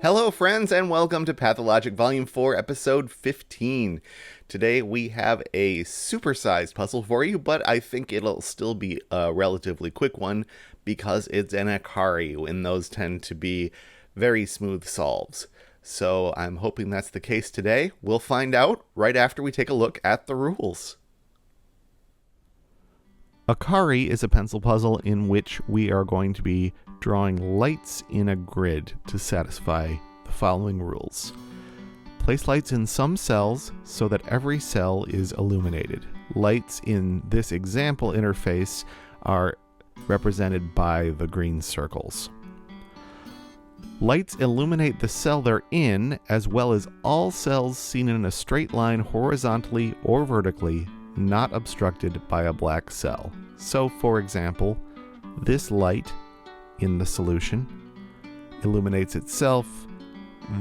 Hello, friends, and welcome to Pathologic Volume 4, Episode 15. Today we have a supersized puzzle for you, but I think it'll still be a relatively quick one because it's an Akari, and those tend to be very smooth solves. So I'm hoping that's the case today. We'll find out right after we take a look at the rules. Akari is a pencil puzzle in which we are going to be drawing lights in a grid to satisfy the following rules. Place lights in some cells so that every cell is illuminated. Lights in this example interface are represented by the green circles. Lights illuminate the cell they're in, as well as all cells seen in a straight line horizontally or vertically, not obstructed by a black cell. So, for example, this light in the solution illuminates itself,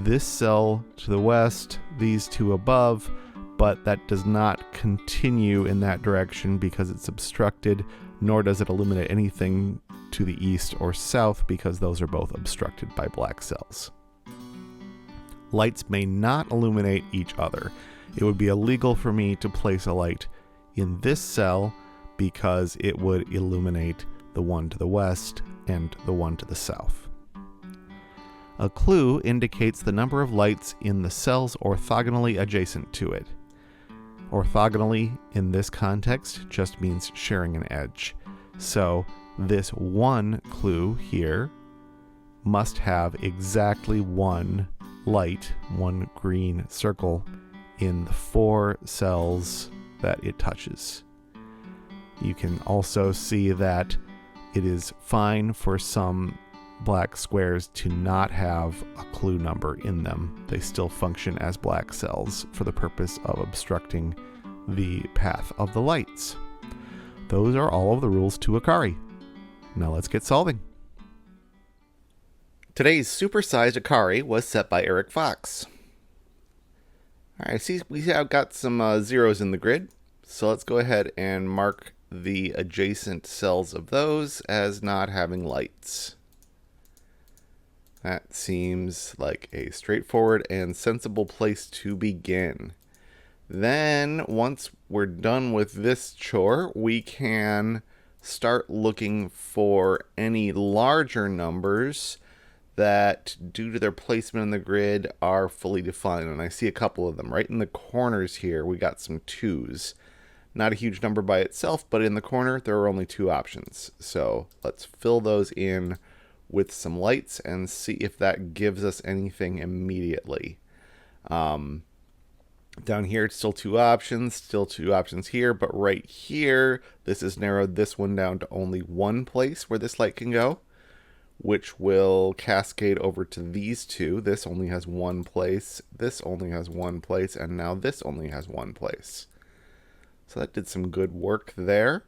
this cell to the west, these two above, but that does not continue in that direction because it's obstructed, nor does it illuminate anything to the east or south because those are both obstructed by black cells. Lights may not illuminate each other. It would be illegal for me to place a light in this cell because it would illuminate the one to the west and the one to the south. A clue indicates the number of lights in the cells orthogonally adjacent to it. Orthogonally in this context just means sharing an edge. So this one clue here must have exactly one light, one green circle, in the 4 cells that it touches. You can also see that it is fine for some black squares to not have a clue number in them. They still function as black cells for the purpose of obstructing the path of the lights. Those are all of the rules to Akari. Now let's get solving. Today's supersized Akari was set by Eric Fox. Alright, see, we have got some zeros in the grid, so let's go ahead and mark the adjacent cells of those as not having lights. That seems like a straightforward and sensible place to begin. Then, once we're done with this chore, we can start looking for any larger numbers that, due to their placement in the grid, are fully defined. And I see a couple of them. Right in the corners here, we got some 2s. Not a huge number by itself, but in the corner, there are only 2 options. So let's fill those in with some lights and see if that gives us anything immediately. Down here, it's still 2 options, still 2 options here, but right here, this has narrowed this one down to only one place where this light can go, which will cascade over to these 2. This only has one place, this only has one place, and now this only has one place. So that did some good work there.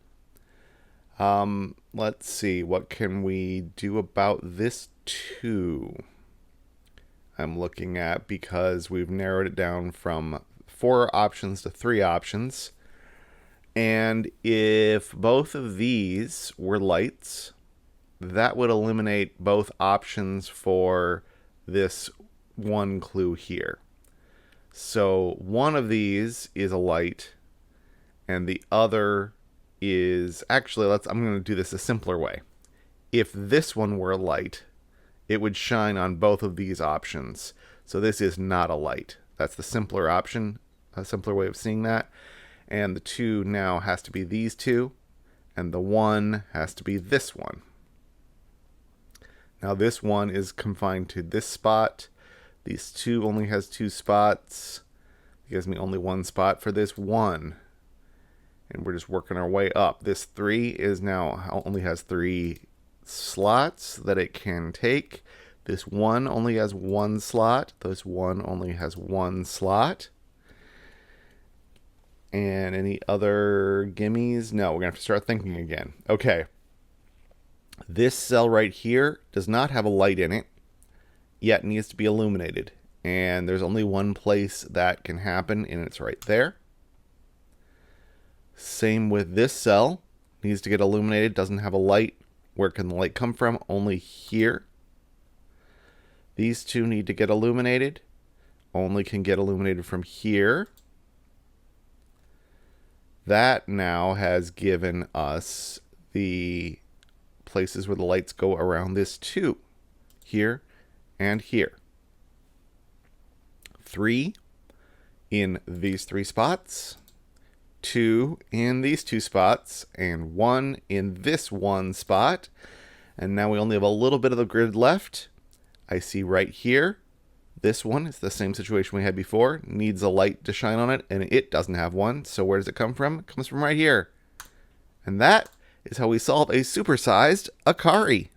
Let's see, what can we do about this 2? I'm looking at, because we've narrowed it down from 4 options to 3 options. And if both of these were lights, that would eliminate both options for this one clue here. So one of these is a light, and the other is, actually, I'm going to do this a simpler way. If this one were a light, it would shine on both of these options. So this is not a light. That's the simpler option, a simpler way of seeing that. And the 2 now has to be these 2, and the 1 has to be this one. Now this one is confined to this spot. These 2 only has 2 spots. It gives me only 1 spot for this 1. And we're just working our way up. This 3 is now only has 3 slots that it can take. This 1 only has 1 slot. This 1 only has 1 slot. And any other gimmies? No, we're going to have to start thinking again. Okay. This cell right here does not have a light in it, yet needs to be illuminated. And there's only one place that can happen, and it's right there. Same with this cell. Needs to get illuminated, doesn't have a light. Where can the light come from? Only here. These two need to get illuminated. Only can get illuminated from here. That now has given us the places where the lights go around this too. Here and here. 3 in these 3 spots. 2 in these 2 spots. And 1 in this 1 spot. And now we only have a little bit of the grid left. I see right here. This one is the same situation we had before. Needs a light to shine on it, and it doesn't have one. So where does it come from? It comes from right here. And that is how we solve a supersized Akari.